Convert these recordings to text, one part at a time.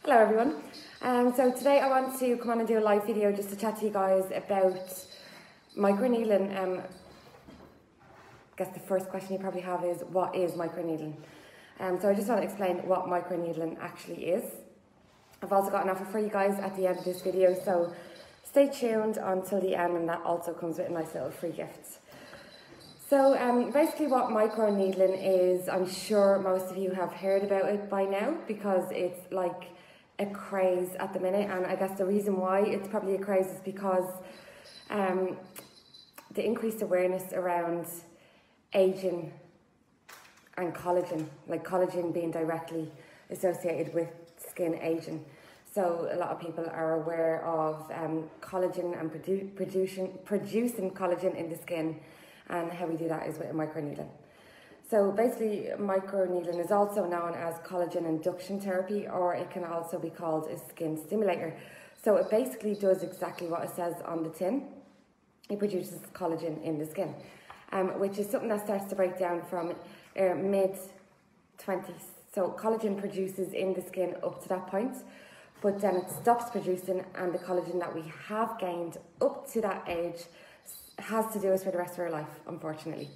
Hello everyone. So today I want to come on and do a live video just to chat to you guys about microneedling. I guess the first question you probably have is, what is microneedling? So I just want to explain what microneedling actually is. I've also got an offer for you guys at the end of this video, so stay tuned until the end, and that also comes with a nice little free gift. So basically what microneedling is, I'm sure most of you have heard about it by now because it's like a craze at the minute, and I guess the reason why it's probably a craze is because the increased awareness around aging and collagen, like collagen being directly associated with skin aging. So a lot of people are aware of collagen and producing collagen in the skin, and how we do that is with a microneedling. So basically, microneedling is also known as collagen induction therapy, or it can also be called a skin stimulator. So it basically does exactly what it says on the tin. It produces collagen in the skin, which is something that starts to break down from mid-20s. So collagen produces in the skin up to that point, but then it stops producing, and the collagen that we have gained up to that age has to do us for the rest of our life, unfortunately.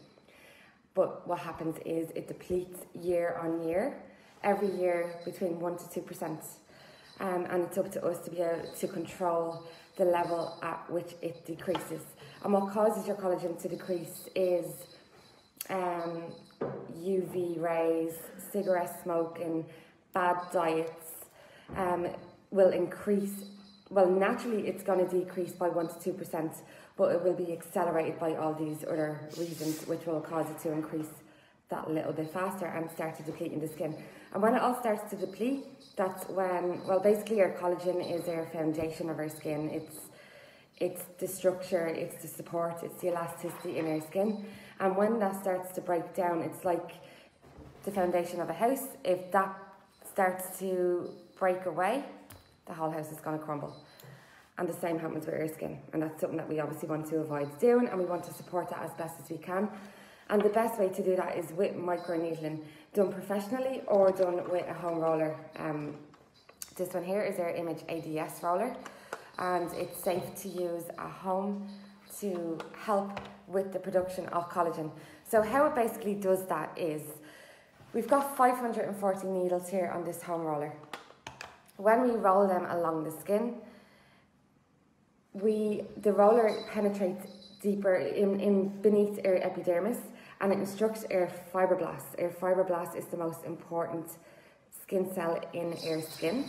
But what happens is it depletes year on year, every year between 1 to 2%. And it's up to us to be able to control the level at which it decreases. And what causes your collagen to decrease is UV rays, cigarette smoking, bad diets will increase. Well, naturally it's going to decrease by 1 to 2%, but it will be accelerated by all these other reasons, which will cause it to increase that little bit faster and start to deplete in the skin. And when it all starts to deplete, that's when, well, basically our collagen is our foundation of our skin. It's the structure, it's the support, it's the elasticity in our skin. And when that starts to break down, it's like the foundation of a house. If that starts to break away, the whole house is going to crumble. And the same happens with our skin, and that's something that we obviously want to avoid doing, and we want to support that as best as we can. And the best way to do that is with microneedling, done professionally or done with a home roller. This one here is our IMAGE A.D.S roller, and it's safe to use at home to help with the production of collagen. So how it basically does that is, we've got 540 needles here on this home roller. When we roll them along the skin, the roller penetrates deeper in beneath our epidermis, and it instructs our fibroblasts. Our fibroblast is the most important skin cell in our skin,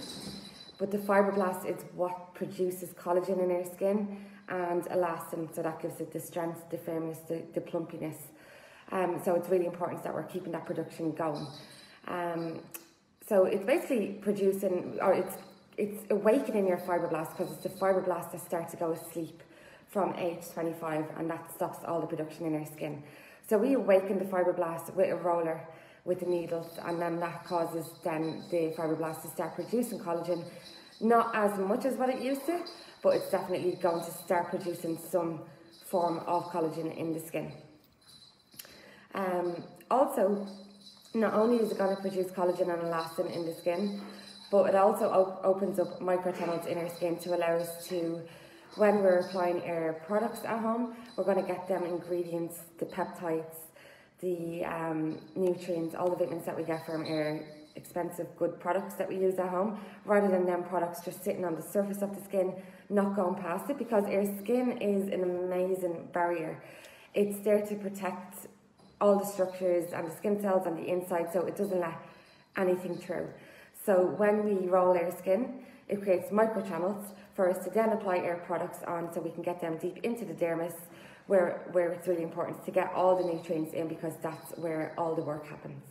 but the fibroblast is what produces collagen in our skin and elastin, so that gives it the strength, the firmness, the plumpiness. So it's really important that we're keeping that production going. So it's basically producing, or it's awakening your fibroblasts, because it's the fibroblasts that start to go asleep from age 25, and that stops all the production in our skin. So we awaken the fibroblasts with a roller, with the needles, and then that causes then the fibroblasts to start producing collagen. Not as much as what it used to, but it's definitely going to start producing some form of collagen in the skin. Also, not only is it going to produce collagen and elastin in the skin, but it also opens up microtunnels in our skin to allow us to, when we're applying our products at home, we're going to get them ingredients, the peptides, the nutrients, all the vitamins that we get from our expensive good products that we use at home, rather than them products just sitting on the surface of the skin, not going past it, because our skin is an amazing barrier. It's there to protect all the structures and the skin cells on the inside, so it doesn't let anything through. So when we roll our skin, it creates microchannels for us to then apply our products on, so we can get them deep into the dermis, where it's really important to get all the nutrients in, because that's where all the work happens.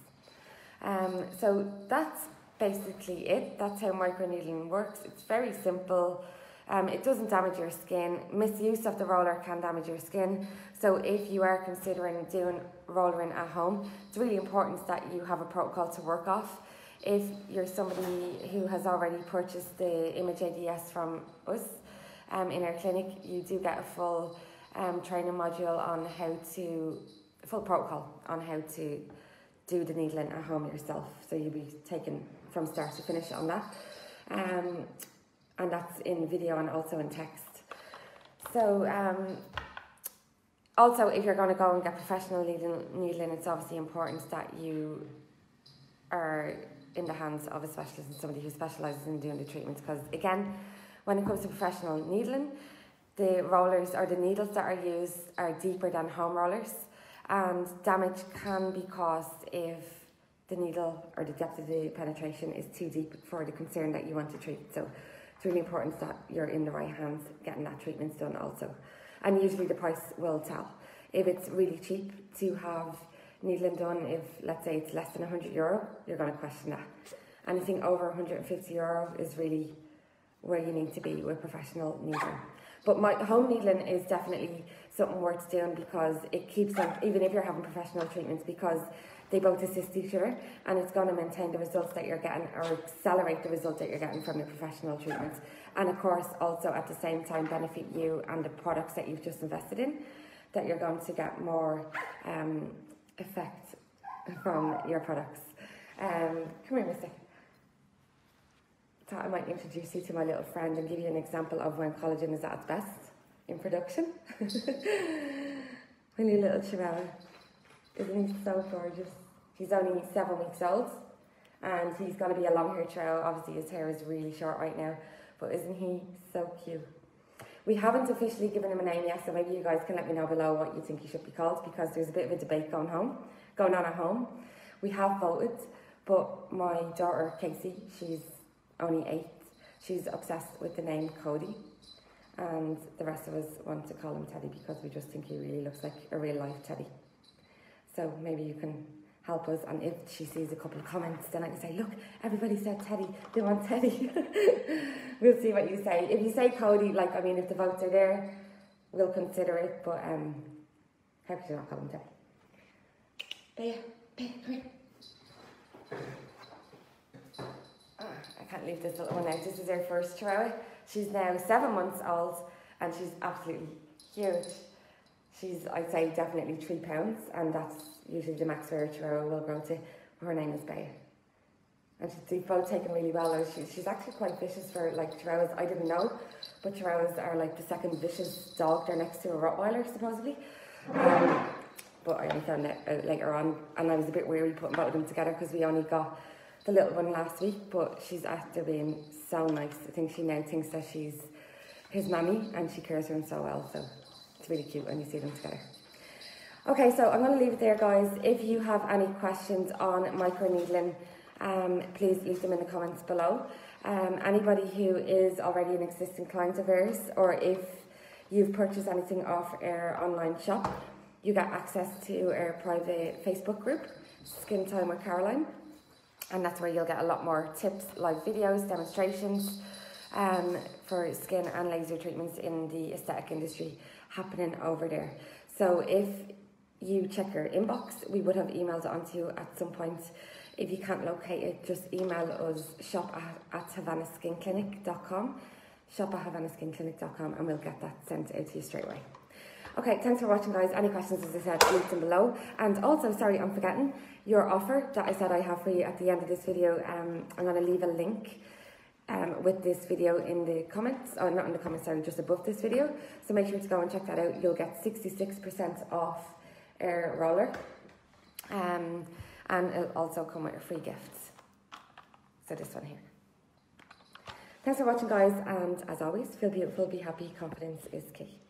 So that's basically it. That's how microneedling works. It's very simple. It doesn't damage your skin. Misuse of the roller can damage your skin. So if you are considering doing rollering at home, it's really important that you have a protocol to work off. If you're somebody who has already purchased the IMAGE A.D.S from us in our clinic, you do get a full training module on full protocol on how to do the needling at home yourself. So you'll be taken from start to finish on that. and that's in video and also in text. So also, if you're going to go and get professional needling, it's obviously important that you are in the hands of a specialist and somebody who specialises in doing the treatments, because again, when it comes to professional needling, the rollers or the needles that are used are deeper than home rollers, and damage can be caused if the needle or the depth of the penetration is too deep for the concern that you want to treat. So it's really important that you're in the right hands getting that treatment done also. And usually the price will tell. If it's really cheap to have needling done, if let's say it's less than €100, you're going to question that. Anything over €150 is really where you need to be with professional needling. But my home needling is definitely something worth doing, because it keeps them, even if you're having professional treatments, because they both assist each other, and it's going to maintain the results that you're getting, or accelerate the results that you're getting from the professional treatments. And of course, also at the same time benefit you and the products that you've just invested in, that you're going to get more effect from your products. Come here, mister. Thought I might introduce you to my little friend and give you an example of when collagen is at its best in production. My new little chihuahua. Isn't he so gorgeous? He's only 7 weeks old, and he's going to be a long-haired chihuahua. Obviously his hair is really short right now, but isn't he so cute? We haven't officially given him a name yet, so maybe you guys can let me know below what you think he should be called, because there's a bit of a debate going on at home. We have voted, but my daughter Casey, she's only 8, she's obsessed with the name Cody, and the rest of us want to call him Teddy because we just think he really looks like a real life teddy. So maybe you can help us, and if she sees a couple of comments, then I can say, look, everybody said Teddy, they want Teddy. We'll see what you say. If you say Cody, like, I mean, if the votes are there, we'll consider it, but how could you not call him Teddy? Bea, come here. I can't leave this little one out. This is her first chihuahua. She's now 7 months old, and she's absolutely huge. She's, I'd say, definitely 3 pounds, and that's usually the max where a chihuahua will grow to. Her name is Bea. And they've both taken really well. She's actually quite vicious for, like, chihuahuas. I didn't know, but chihuahuas are, like, the second vicious dog. They're next to a Rottweiler, supposedly. But I only found it out later on, and I was a bit weary putting both of them together because we only got the little one last week, but she's after being so nice. I think she now thinks that she's his mammy, and she cares for him so well, so it's really cute when you see them together. Okay, so I'm going to leave it there, guys. If you have any questions on microneedling, please leave them in the comments below. Anybody who is already an existing client of ours, or if you've purchased anything off our online shop, you get access to our private Facebook group, Skin Time with Caroline. And that's where you'll get a lot more tips, live videos, demonstrations for skin and laser treatments in the aesthetic industry happening over there. So if you check your inbox, we would have emailed it onto you at some point. If you can't locate it, just email us shop@havanaskinclinic.com, shop@havanaskinclinic.com, and we'll get that sent out to you straight away. Okay, thanks for watching, guys. Any questions, as I said, leave them below. And also, sorry, I'm forgetting, your offer that I said I have for you at the end of this video, I'm going to leave a link with this video in the comments, or not in the comments, sorry, just above this video. So make sure to go and check that out. You'll get 66% off our roller, and it'll also come with a free gift. So this one here. Thanks for watching, guys, and as always, feel beautiful, be happy, confidence is key.